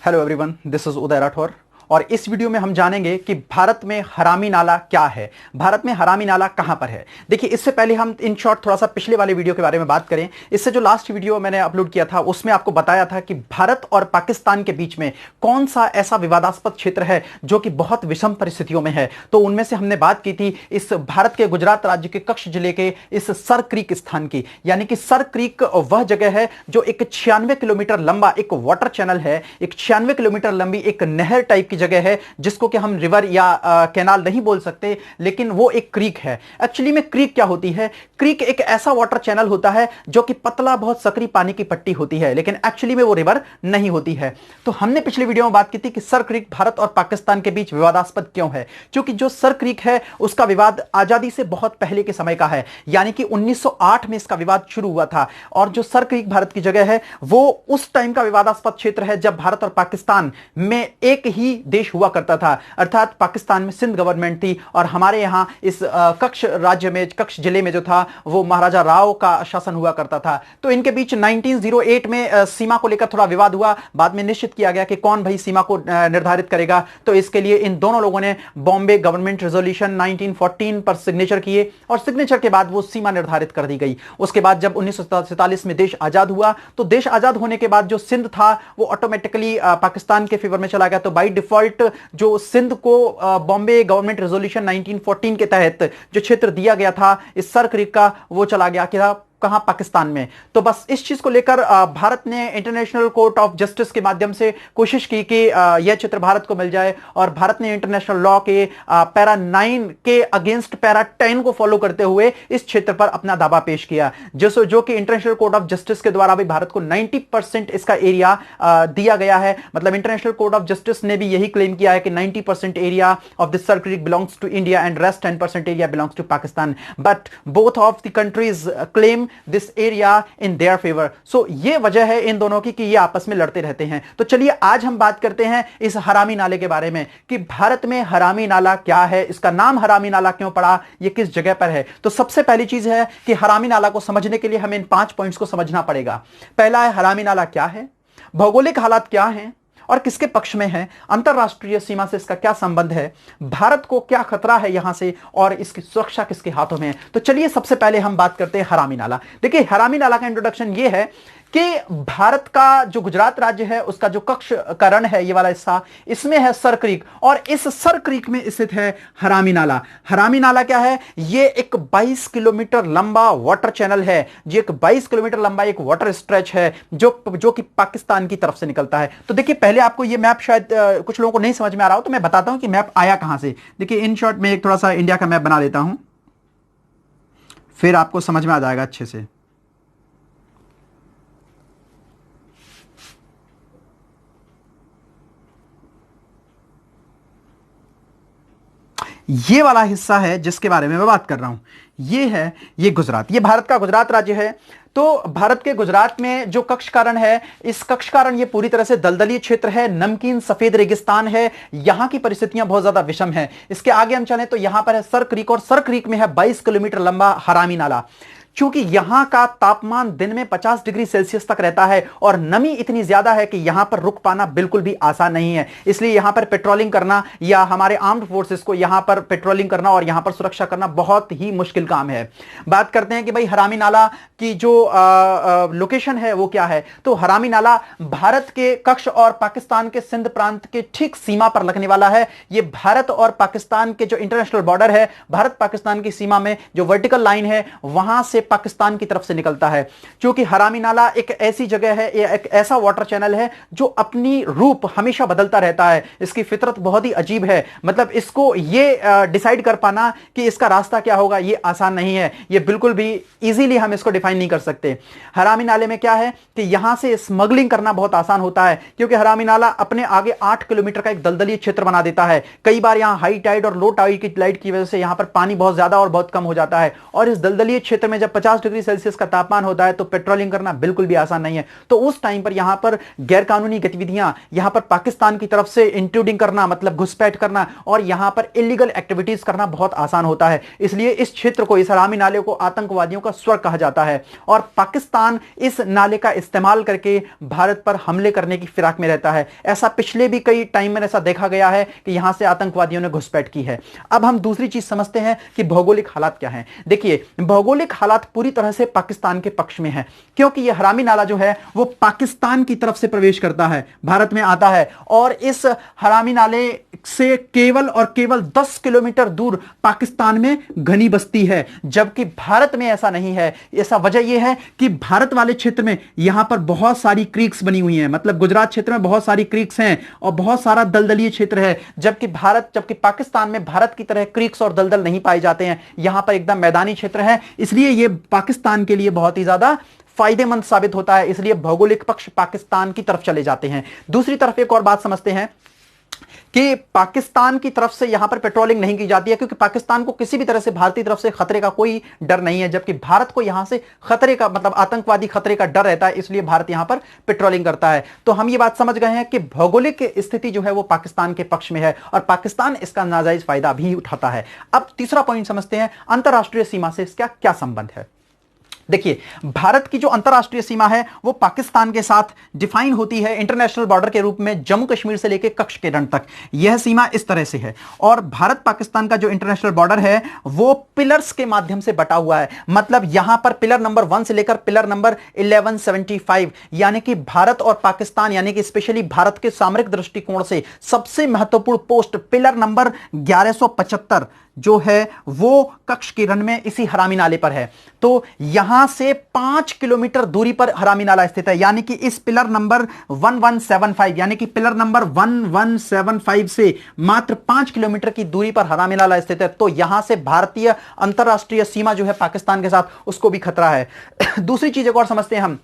Hello everyone, this is उदय राठौर और इस video में हम जानेंगे कि भारत में हरामी नाला क्या है, भारत में हरामी नाला कहां पर है। देखिए, इससे पहले हम इन शॉर्ट थोड़ा सा पिछले वाले वीडियो के बारे में बात करें। इससे जो लास्ट वीडियो मैंने अपलोड किया था उसमें आपको बताया था कि भारत और पाकिस्तान के बीच में कौन सा ऐसा विवादास्पद क्षेत्र है जो कि बहुत विषम परिस्थितियों में है। तो उनमें से हमने बात की थी इस भारत के गुजरात राज्य के कच्छ जिले के इस सर क्रीक स्थान की, यानी कि सर क्रीक वह जगह है जो एक 96 किलोमीटर लंबा एक वाटर चैनल है, एक 96 किलोमीटर लंबी एक नहर टाइप जगह है जिसको कि हम रिवर या कैनाल नहीं बोल सकते, लेकिन वो एक क्रीक है। एक्चुअली में क्रीक क्या होती है? क्रीक एक ऐसा वाटर चैनल होता है जो कि पतला बहुत सकरी पानी की पट्टी होती है, लेकिन एक्चुअली में वो रिवर नहीं होती है। तो हमने पिछले वीडियो में बात की थी कि सर क्रीक भारत और पाकिस्तान के बीच विवादास्पद क्यों है, क्योंकि जो सर क्रीक है उसका विवाद आजादी से बहुत पहले के समय का है, यानी कि 1908 में इसका विवाद शुरू हुआ था। और जो सर क्रीक भारत की जगह है वो उस टाइम का विवादास्पद क्षेत्र है जब भारत और पाकिस्तान में एक ही देश हुआ करता था, अर्थात पाकिस्तान में सिंध गवर्नमेंट थी और हमारे यहां इस कच्छ राज्य में, कच्छ जिले में जो था वो महाराजा राव का शासन हुआ करता था। तो इनके बीच 1908 में सीमा को लेकर थोड़ा विवाद हुआ। बाद में निश्चित किया गया कि कौन भाई सीमा को निर्धारित करेगा। तो इसके लिए इन दोनों लोगों ने बॉम्बे गवर्नमेंट रेजोल्यूशन 1914 पर सिग्नेचर किए और सिग्नेचर के बाद वो सीमा निर्धारित कर दी गई। उसके बाद जब 1947 में देश आजाद हुआ तो देश आजाद होने के बाद जो सिंध था वो ऑटोमेटिकली पाकिस्तान के फेवर में चला गया। तो बाय डिफॉल्ट जो सिंध को बॉम्बे गवर्नमेंट रेजोल्यूशन 1914 के तहत जो क्षेत्र दिया गया था इस सर क्रीक का, वो चला गया कि कहां? पाकिस्तान में। तो बस इस चीज को लेकर भारत ने इंटरनेशनल कोर्ट ऑफ जस्टिस के माध्यम से कोशिश की कि यह क्षेत्र भारत को मिल जाए और भारत ने इंटरनेशनल लॉ के पैरा 9 के अगेंस्ट पैरा 10 को फॉलो करते हुए इस क्षेत्र पर अपना दावा पेश किया, जो कि इंटरनेशनल कोर्ट ऑफ जस्टिस के द्वारा भी भारत को 90% इसका एरिया दिया गया है। मतलब इंटरनेशनल कोर्ट ऑफ जस्टिस ने भी यही क्लेम किया है कि 90% area of this Sir Creek belongs to India and rest 10% area belongs to Pakistan, but both of the countries claim this area in their favour. So ये वजह है इन दोनों की कि ये आपस में लड़ते रहते हैं। तो चलिए आज हम बात करते हैं इस हरामी नाले के बारे में कि भारत में हरामी नाला क्या है, इसका नाम हरामी नाला क्यों पड़ा, ये किस जगह पर है। तो सबसे पहली चीज है कि हरामी नाला को समझने के लिए हमें इन 5 पॉइंट्स को समझना पड़ेगा। पहला है हरामी नाला क्या है, भौगोलिक हालात क्या हैं और किसके पक्ष में है, अंतरराष्ट्रीय सीमा से इसका क्या संबंध है, भारत को क्या खतरा है यहां से और इसकी सुरक्षा किसके हाथों में है। तो चलिए सबसे पहले हम बात करते हैं हरामी नाला। देखिए, हरामी नाला का इंट्रोडक्शन ये है कि भारत का जो गुजरात राज्य है उसका जो कच्छ का रण है, ये वाला हिस्सा, इसमें है सर क्रीक और इस सर क्रीक में स्थित है हरामी नाला। हरामी नाला क्या है? ये एक 22 किलोमीटर लंबा वाटर चैनल है, ये एक 22 किलोमीटर लंबा एक वाटर स्ट्रेच है जो कि पाकिस्तान की तरफ से निकलता है। तो देखिए, पहले आपको ये मैप शायद कुछ लोगों को नहीं समझ में आ रहा हो तो मैं बताता हूं कि मैप आया कहां से। देखिए, इन शॉर्ट में एक थोड़ा सा इंडिया का मैप बना देता हूं, फिर आपको समझ में आ जाएगा अच्छे से। ये वाला हिस्सा है जिसके बारे में मैं बात कर रहा हूं, ये गुजरात, ये भारत का गुजरात राज्य है। तो भारत के गुजरात में जो कच्छ कारण है, इस कच्छ कारण ये पूरी तरह से दलदली क्षेत्र है, नमकीन सफेद रेगिस्तान है, यहां की परिस्थितियां बहुत ज्यादा विषम है। इसके आगे हम चलें तो यहां पर है सर क्रीक और सर क्रीक में है 22 किलोमीटर लंबा हरामी नाला। चूंकि यहां का तापमान दिन में 50 डिग्री सेल्सियस तक रहता है और नमी इतनी ज्यादा है कि यहां पर रुक पाना बिल्कुल भी आसान नहीं है, इसलिए यहां पर पेट्रोलिंग करना या हमारे आर्म्ड फोर्सेस को यहां पर पेट्रोलिंग करना और यहां पर सुरक्षा करना बहुत ही मुश्किल काम है। बात करते हैं कि भाई हरामी नाला की जो लोकेशन है वो क्या है। तो हरामी नाला भारत के कच्छ और पाकिस्तान के सिंध प्रांत के ठीक सीमा पर लगने वाला है। यह भारत और पाकिस्तान के जो इंटरनेशनल बॉर्डर है, भारत पाकिस्तान की सीमा में जो वर्टिकल लाइन है वहां से पाकिस्तान की तरफ से निकलता है। क्योंकि हरामी नाला एक ऐसी जगह है, एक ऐसा वाटर चैनल है जो अपनी रूप हमेशा बदलता रहता है। इसकी फितरत बहुत ही अजीब है, मतलब इसको ये डिसाइड कर पाना कि इसका रास्ता क्या होगा ये आसान नहीं है, ये बिल्कुल भी इजीली हम इसको डिफाइन नहीं कर सकते। हरामी नाले में क्या है कि यहां से स्मगलिंग करना बहुत आसान होता है, क्योंकि हरामी नाला अपने आगे 8 किलोमीटर का एक दलदली क्षेत्र बना देता है। कई बार यहां हाई टाइड और लो टाइड की वजह से यहां पर पानी बहुत ज्यादा और बहुत कम हो जाता है और इस दलदली क्षेत्र में जब 50 डिग्री सेल्सियस का तापमान होता है तो पेट्रोलिंग करना बिल्कुल भी आसान नहीं है। तो उस टाइम पर यहां पर गैरकानूनी गतिविधियां, यहां पर पाकिस्तान की तरफ से इंट्रूडिंग करना मतलब घुसपैठ करना और यहां पर इलीगल एक्टिविटीज करना बहुत आसान होता है। इसलिए इस क्षेत्र को, इस हरामी नाले को आतंकवादियों का स्वर्ग कहा जाता है और पाकिस्तान इस नाले का इस्तेमाल करके भारत पर हमले करने की फिराक में रहता है। ऐसा पिछले भी कई टाइम में ऐसा देखा गया है कि यहां से आतंकवादियों ने घुसपैठ की है। अब हम दूसरी चीज समझते हैं कि भौगोलिक हालात क्या हैं। देखिए, भौगोलिक हालात पूरी तरह से पाकिस्तान के पक्ष में है, क्योंकि यह हरामी नाला जो है वो पाकिस्तान की तरफ से प्रवेश करता है, भारत में आता है और इस हरामी नाले से केवल और केवल 10 किलोमीटर दूर पाकिस्तान में घनी बस्ती है, जबकि भारत में ऐसा नहीं है। ऐसा वजह यह है कि भारत वाले क्षेत्र में यहां पर बहुत सारी क्रीक्स बनी हुई हैं, मतलब गुजरात क्षेत्र में बहुत सारी क्रीक्स हैं और बहुत सारा दलदलीय क्षेत्र है, जबकि पाकिस्तान में भारत की तरह क्रीक्स और दलदल नहीं पाए जाते हैं। यहां पर एकदम मैदानी क्षेत्र है, इसलिए यह पाकिस्तान के लिए बहुत ही ज्यादा फायदेमंद साबित होता है। इसलिए भौगोलिक पक्ष पाकिस्तान की तरफ चले जाते हैं। दूसरी तरफ एक और बात समझते हैं कि पाकिस्तान की तरफ से यहां पर पेट्रोलिंग नहीं की जाती है, क्योंकि पाकिस्तान को किसी भी तरह से भारतीय तरफ से खतरे का कोई डर नहीं है, जबकि भारत को यहां से खतरे का मतलब आतंकवादी खतरे का डर रहता है, इसलिए भारत यहां पर पेट्रोलिंग करता है। तो हम ये बात समझ गए हैं कि भौगोलिक स्थिति जो है वो पाकिस्तान के पक्ष में है और पाकिस्तान इसका नाजायज फायदा भी उठाता है। अब तीसरा पॉइंट समझते हैं, अंतरराष्ट्रीय सीमा से इसका क्या संबंध है। देखिए, भारत की जो अंतरराष्ट्रीय सीमा है वो पाकिस्तान के साथ डिफाइन होती है इंटरनेशनल बॉर्डर के रूप में जम्मू कश्मीर से लेकर कच्छ के रण तक। यह सीमा इस तरह से है और भारत पाकिस्तान का जो इंटरनेशनल बॉर्डर है वो पिलर्स के माध्यम से बटा हुआ है। मतलब यहां पर पिलर नंबर 1 से लेकर पिलर नंबर 1175, यानी कि भारत और पाकिस्तान, यानी कि स्पेशली भारत के सामरिक दृष्टिकोण से सबसे महत्वपूर्ण पोस्ट पिलर नंबर 1175 जो है वो कच्छ के रण में इसी हरामी नाले पर है। तो यहां से 5 किलोमीटर दूरी पर हरामी नाला स्थित है, यानी कि इस पिलर नंबर 1175 यानी कि पिलर नंबर 1175 से मात्र 5 किलोमीटर की दूरी पर हरामी नाला स्थित है। तो यहां से भारतीय अंतरराष्ट्रीय सीमा जो है पाकिस्तान के साथ, उसको भी खतरा है। दूसरी चीज एक और समझते हैं हम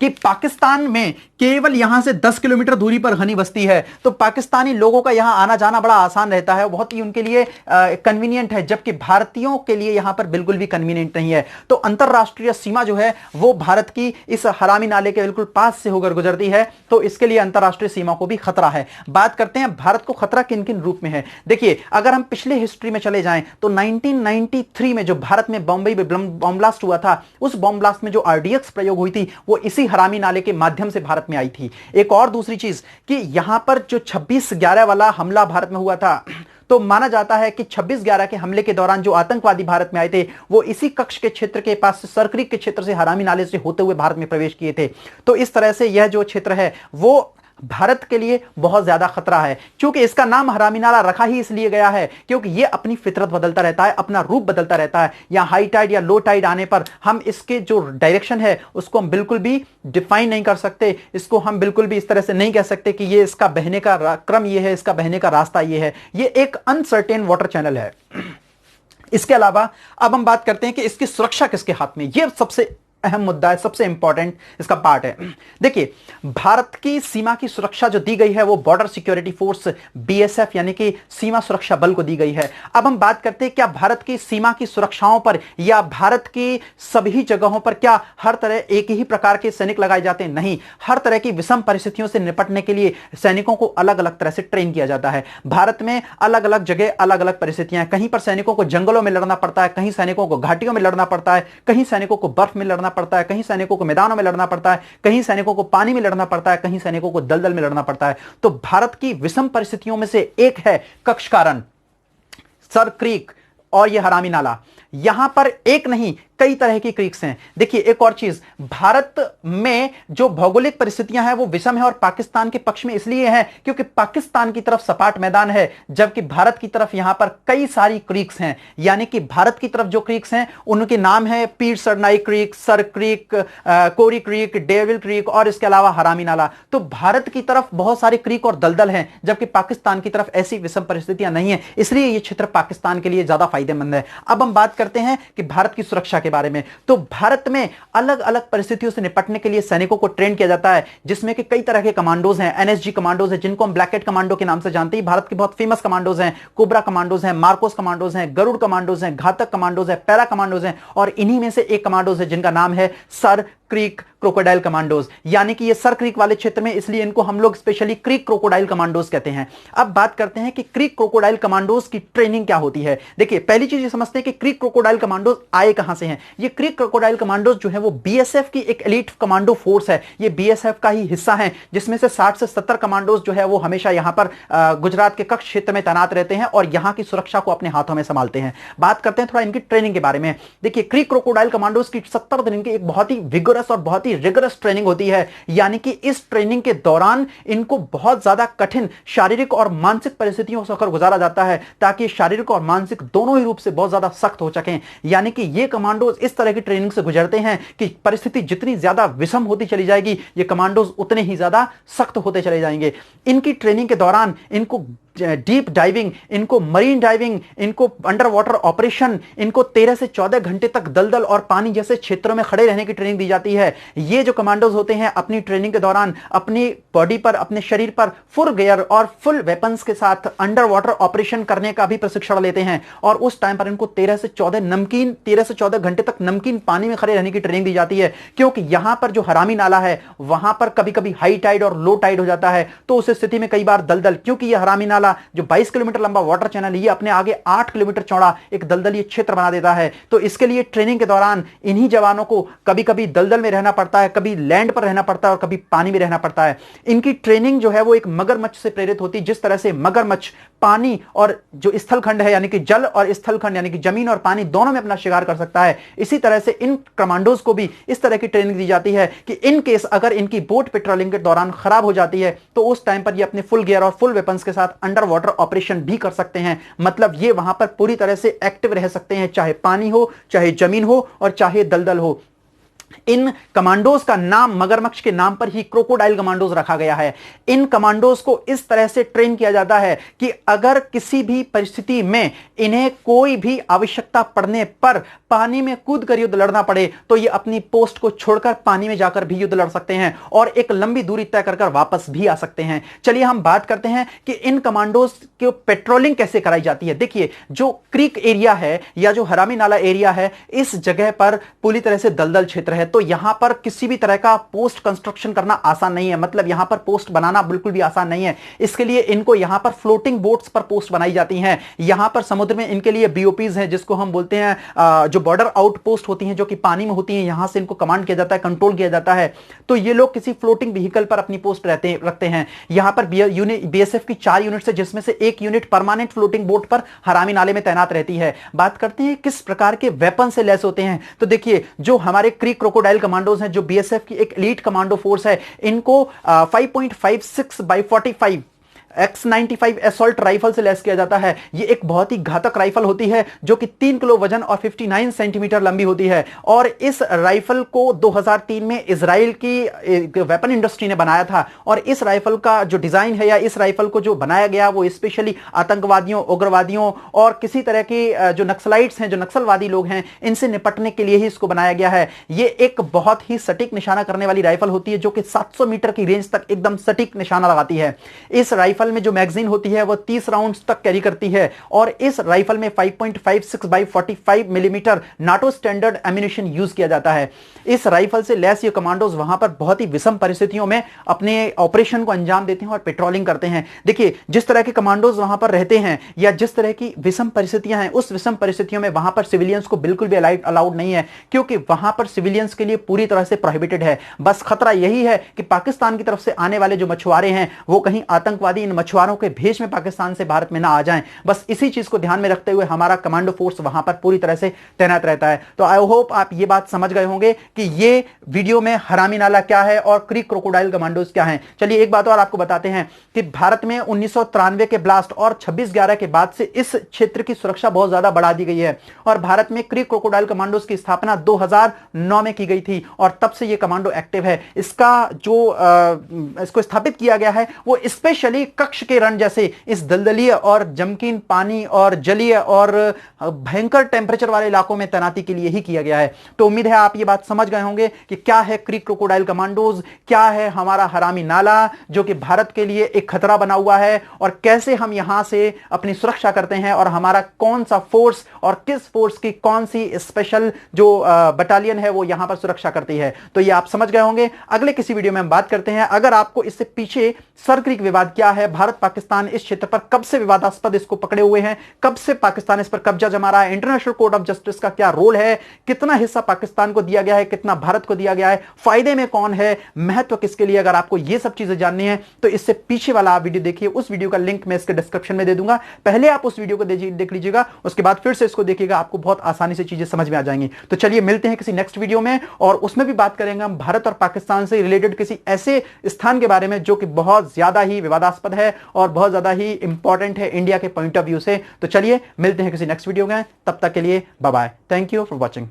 कि पाकिस्तान में केवल यहां से 10 किलोमीटर दूरी पर घनी बस्ती है, तो पाकिस्तानी लोगों का यहां आना जाना बड़ा आसान रहता है, बहुत ही उनके लिए कन्वीनियंट है, जबकि भारतीयों के लिए यहां पर बिल्कुल भी कन्वीनियंट नहीं है। तो अंतरराष्ट्रीय सीमा जो है वो भारत की इस हरामी नाले के बिल्कुल पास से होकर गुजरती है, तो इसके लिए अंतरराष्ट्रीय सीमा को भी खतरा है। बात करते हैं भारत को खतरा किन किन रूप में है। देखिए, अगर हम पिछले हिस्ट्री में चले जाएं तो 1993 में जो भारत में बॉम्बे बॉम्ब ब्लास्ट हुआ था, उस बॉम्ब ब्लास्ट में जो आरडीएक्स प्रयोग हुई थी वो इसी हरामी नाले के माध्यम से भारत में आई थी। एक और दूसरी चीज कि यहां पर जो 26/11 वाला हमला भारत में हुआ था, तो माना जाता है कि 26/11 के हमले के दौरान जो आतंकवादी भारत में आए थे वो इसी कच्छ के क्षेत्र के पास से, सरक्रीक के क्षेत्र से, हरामी नाले से होते हुए भारत में प्रवेश किए थे। तो इस तरह से यह जो क्षेत्र है वो भारत के लिए बहुत ज्यादा खतरा है। क्योंकि इसका नाम हरामी नाला रखा ही इसलिए गया है क्योंकि यह अपनी फितरत बदलता रहता है, अपना रूप बदलता रहता है। या हाई टाइड या लो टाइड आने पर हम इसके जो डायरेक्शन है उसको हम बिल्कुल भी डिफाइन नहीं कर सकते, इसको हम बिल्कुल भी इस तरह से नहीं कह सकते कि ये इसका बहने का क्रम ये है, इसका बहने का रास्ता ये है। ये एक अनसर्टेन वाटर चैनल है। इसके अलावा अब हम बात करते हैं कि इसकी सुरक्षा किसके हाथ में। यह सबसे अहम मुद्दा है, सबसे इंपॉर्टेंट इसका पार्ट है। देखिए, भारत की सीमा की सुरक्षा जो दी गई है वो बॉर्डर सिक्योरिटी फोर्स बीएसएफ यानी कि सीमा सुरक्षा बल को दी गई है। अब हम बात करते हैं क्या भारत की सीमा की सुरक्षाओं पर या भारत की सभी जगहों पर क्या हर तरह एक ही प्रकार के सैनिक लगाए जाते हैं? नहीं, हर तरह की विषम परिस्थितियों से निपटने के लिए सैनिकों को अलग अलग तरह से ट्रेन किया जाता है। भारत में अलग अलग जगह अलग अलग परिस्थितियां हैं। कहीं पर सैनिकों को जंगलों में लड़ना पड़ता है, कहीं सैनिकों को घाटियों में लड़ना पड़ता है, कहीं सैनिकों को बर्फ में लड़ना पड़ता है, कहीं सैनिकों को मैदानों में लड़ना पड़ता है, कहीं सैनिकों को पानी में लड़ना पड़ता है, कहीं सैनिकों को दलदल में लड़ना पड़ता है। तो भारत की विषम परिस्थितियों में से एक है कच्छ का रण, सर क्रीक और यह हरामी नाला। यहां पर एक नहीं कई तरह की क्रीक्स हैं। देखिए, एक और चीज, भारत में जो भौगोलिक परिस्थितियां हैं वो विषम है और पाकिस्तान के पक्ष में इसलिए है क्योंकि पाकिस्तान की तरफ सपाट मैदान है, जबकि भारत की तरफ यहां पर कई सारी क्रीक्स हैं। यानी कि भारत की तरफ जो क्रीक्स हैं उनके नाम है पीर सरनाई क्रीक, सर क्रीक, कोरी क्रीक, डेविल क्रीक और इसके अलावा हरामी नाला। तो भारत की तरफ बहुत सारे क्रीक और दलदल हैं, जबकि पाकिस्तान की तरफ ऐसी विषम परिस्थितियां नहीं है, इसलिए यह क्षेत्र पाकिस्तान के लिए ज्यादा फायदेमंद है। अब हम बात करते हैं कि भारत की सुरक्षा के बारे में। तो भारत में अलग अलग परिस्थितियों से निपटने के लिए सैनिकों को ट्रेन किया जाता है, जिसमें कि कई तरह के कमांडोज हैं, एनएसजी कमांडोज हैं, जिनको हम ब्लैक कैट कमांडो के नाम से जानते हैं। भारत के बहुत फेमस कमांडोज हैं, कोबरा कमांडोज हैं, मार्कोस कमांडोज हैं, गरुड़ कमांडोज हैं, घातक कमांडोज हैं, पैरा कमांडोज हैं, और इन्हीं में से एक कमांडोज है जिनका नाम है सर क्रीक क्रोकोडाइल कमांडोज। यानी कि ये सर क्रीक वाले क्षेत्र में, इसलिए इनको हम लोग स्पेशली क्रीक क्रोकोडाइल कमांडोज कहते हैं। अब बात करते हैं कि क्रीक क्रोकोडाइल कमांडोज की ट्रेनिंग क्या होती है। देखिए, पहली चीज ये समझते हैं कि क्रीक क्रोकोडाइल कमांडोज आए कहां से हैं। ये क्रीक क्रोकोडाइल कमांडोज जो है वो बीएसएफ की एक एलीट कमांडो फोर्स है। ये बीएसएफ का ही हिस्सा है, जिसमें से 60 से 70 कमांडोज जो है वो हमेशा यहां पर गुजरात के कच्छ क्षेत्र में तैनात रहते हैं और यहां की सुरक्षा को अपने हाथों में संभालते हैं। बात करते हैं थोड़ा इनकी ट्रेनिंग के बारे में। देखिए, क्रीक क्रोकोडाइल कमांडोज की 70 दिन की एक बहुत ही विगोरस और बहुत ही रिगरस ट्रेनिंग होती है। यानी कि इस ट्रेनिंग के दौरान इनको बहुत ज्यादा कठिन शारीरिक और मानसिक परिस्थितियों से होकर गुजारा जाता है, ताकि शारीरिक और मानसिक दोनों ही रूप से बहुत ज्यादा सख्त हो सकें। यानी कि ये कमांडोज इस तरह की ट्रेनिंग से गुजरते हैं कि परिस्थिति जितनी ज्यादा विषम होती चली जाएगी, ये कमांडोज उतने ही ज्यादा सख्त होते चले जाएंगे। इनकी ट्रेनिंग के दौरान इनको डीप डाइविंग, इनको मरीन डाइविंग, इनको अंडर वाटर ऑपरेशन, इनको 13 से 14 घंटे तक दलदल और पानी जैसे क्षेत्रों में खड़े रहने की ट्रेनिंग दी जाती है। ये जो कमांडोज होते हैं अपनी ट्रेनिंग के दौरान अपनी बॉडी पर, अपने शरीर पर फुल गियर और फुल वेपन्स के साथ अंडर वाटर ऑपरेशन करने का भी प्रशिक्षण लेते हैं। और उस टाइम पर इनको 13 से 14 घंटे तक नमकीन पानी में खड़े रहने की ट्रेनिंग दी जाती है, क्योंकि यहां पर जो हरामी नाला है वहां पर कभी कभी हाई टाइड और लो टाइड हो जाता है। तो उस स्थिति में कई बार दलदल, क्योंकि यह हरामी नाला जो 22 किलोमीटर लंबा वाटर चैनल, ये अपने आगे 8 किलोमीटर चौड़ा एक दलदली क्षेत्र बना देता है। तो इसके लिए ट्रेनिंग के दौरान इन्हीं जवानों को कभी कभी दलदल में रहना पड़ता है, कभी लैंड पर रहना पड़ता है और कभी पानी में रहना पड़ता है। इनकी ट्रेनिंग जो है वो एक मगरमच्छ से प्रेरित होती है। जिस तरह से मगरमच्छ पानी और जो स्थलखंड है, यानी कि जल और स्थलखंड, यानी कि जमीन और पानी दोनों में अपना शिकार कर सकता है, इसी तरह से इन कमांडोज को भी इस तरह की ट्रेनिंग दी जाती है कि इन केस अगर इनकी बोट पेट्रोलिंग के दौरान खराब हो जाती है तो उस टाइम पर ये अपने फुल गियर और फुल वेपन्स के साथ अंडर वाटर ऑपरेशन भी कर सकते हैं। मतलब ये वहां पर पूरी तरह से एक्टिव रह सकते हैं, चाहे पानी हो, चाहे जमीन हो और चाहे दलदल हो। इन कमांडोज का नाम मगरमच्छ के नाम पर ही क्रोकोडाइल कमांडोज रखा गया है। इन कमांडोज को इस तरह से ट्रेन किया जाता है कि अगर किसी भी परिस्थिति में इन्हें कोई भी आवश्यकता पड़ने पर पानी में कूदकर युद्ध लड़ना पड़े तो ये अपनी पोस्ट को छोड़कर पानी में जाकर भी युद्ध लड़ सकते हैं और एक लंबी दूरी तय कर वापस भी आ सकते हैं। चलिए हम बात करते हैं कि इन कमांडोज की पेट्रोलिंग कैसे कराई जाती है। देखिए, जो क्रीक एरिया है या जो हरामी नाला एरिया है, इस जगह पर पूरी तरह से दलदल क्षेत्र है, तो यहां पर किसी भी तरह का पोस्ट कंस्ट्रक्शन करना आसान नहीं है। मतलब यहां पर पोस्ट बनाना बिल्कुल भी आसान नहीं है। इसके लिए इनको यहां पर फ्लोटिंग बोट्स पर पोस्ट बनाई जाती हैं। यहां पर समुद्र में इनके लिए बीओपीज हैं, जिसको हम बोलते हैं जो बॉर्डर आउटपोस्ट होती हैं, जो कि पानी में होती हैं। यहां से इनको कमांड किया जाता है, कंट्रोल किया जाता है। तो ये लोग किसी फ्लोटिंग व्हीकल पर अपनी पोस्ट रखते हैं। यहां पर बीएसएफ की 4 यूनिट्स है, जिसमें से एक यूनिट परमानेंट फ्लोटिंग बोट पर हरामी नाले में तैनात रहती है। बात करते हैं किस प्रकार के वेपन से लैस होते हैं। तो देखिए, जो हमारे क्रीक क्रोकोडाइल कमांडोज हैं, जो बीएसएफ की एक एलीट कमांडो फोर्स है, इनको 5.56x45 X95 असॉल्ट राइफल से लैस किया जाता है। ये एक बहुत ही घातक राइफल होती है जो कि 3 किलो वजन और 59 सेंटीमीटर लंबी होती है। और इस राइफल को 2003 में इजराइल की वेपन इंडस्ट्री ने बनाया था। और इस राइफल का जो डिजाइन है या इस राइफल को जो बनाया गया वो स्पेशली आतंकवादियों, उग्रवादियों और किसी तरह के जो नक्सलाइट्स हैं, जो नक्सलवादी लोग हैं, इनसे निपटने के लिए ही इसको बनाया गया है। ये एक बहुत ही सटीक निशाना करने वाली राइफल होती है, जो कि 700 मीटर की रेंज तक एकदम सटीक निशाना लगाती है। इस राइफल में जो मैगजीन होती है वो 30 राउंड्स तक कैरी करती है। और इस राइफल में 5.56x45 millimetre NATO standard ammunition use किया जाता है। इस राइफल से लैस ये कमांडोज वहां पर बहुत ही विषम परिस्थितियों में अपने ऑपरेशन को अंजाम देते हैं और पेट्रोलिंग करते हैं। देखिए, जिस तरह के कमांडोज वहां पर रहते हैं या जिस तरह की विषम परिस्थितियां हैं, उस विषम परिस्थितियों में वहां पर सिविलियंस को बिल्कुल भी अलाउड नहीं है, क्योंकि वहां पर सिविलियंस के लिए पूरी तरह से प्रोहिबिटेड है। बस खतरा यही है कि पाकिस्तान की तरफ से आने वाले जो मछुआरे हैं वो कहीं आतंकवादी इन मछुआरों के भेष में पाकिस्तान से भारत में ना आ जाएं। बस इसी चीज को ध्यान में रखते हुए हमारा कमांडो फोर्स वहां पर पूरी तरह से तैनात रहता है। तो आई होप आप ये बात समझ गए होंगे कि ये वीडियो में हरामी नाला क्या है और क्रीक क्रोकोडाइल कमांडोज क्या हैं। चलिए एक बात और आपको बताते हैं कि भारत में 1993 के ब्लास्ट और 26/11 के बाद से इस क्षेत्र की सुरक्षा बहुत ज्यादा बढ़ा दी गई है। और भारत में क्रीक क्रोकोडाइल कमांडोज की स्थापना 2009 में की गई थी और तब से ये कमांडो एक्टिव है। इसका जो इसको स्थापित किया गया है वो स्पेशली कक्ष के रण जैसे इस दलदलीय और जमकीन पानी और जलीय और भयंकर टेम्परेचर वाले इलाकों में तैनाती के लिए ही किया गया है। तो उम्मीद है आप ये बात समझ गए होंगे कि क्या है क्रीक क्रोकोडाइल कमांडोज, क्या है हमारा हरामी नाला जो कि भारत के लिए एक खतरा बना हुआ है, और कैसे हम यहां से अपनी सुरक्षा करते हैं, और हमारा कौन सा फोर्स और किस फोर्स की कौन सी स्पेशल जो बटालियन है वो यहां पर सुरक्षा करती है। तो ये आप समझ गए होंगे। अगले किसी वीडियो में हम बात करते हैं। अगर आपको इससे पीछे सर क्रीक विवाद क्या है, भारत पाकिस्तान इस क्षेत्र पर कब से विवादास्पद इसको पकड़े हुए हैं, कब से पाकिस्तान इस पर कब्जा जमा रहा है, इंटरनेशनल कोर्ट ऑफ जस्टिस का क्या रोल है, कितना हिस्सा पाकिस्तान को दिया गया है, कितना भारत को दिया गया है, फायदे में कौन है, महत्व किसके लिए, अगर आपको यह सब चीजें जाननी है तो इससे पीछे वाला आप वीडियो देखिए। उस वीडियो का लिंक मैं इसके डिस्क्रिप्शन में दे दूंगा। पहले आप उस वीडियो को देख लीजिएगा, उसके बाद फिर से इसको देखिएगा, आपको बहुत आसानी से चीजें समझ में आ जाएंगी। तो चलिए मिलते हैं किसी नेक्स्ट वीडियो में, और उसमें भी बात करेंगे हम भारत और पाकिस्तान से रिलेटेड किसी ऐसे स्थान के बारे में जो कि बहुत ज्यादा ही विवादास्पद है और बहुत ज्यादा ही इंपॉर्टेंट है इंडिया के पॉइंट ऑफ व्यू से। तो चलिए मिलते हैं किसी नेक्स्ट वीडियो में, तब तक के लिए bye bye. Thank you for watching.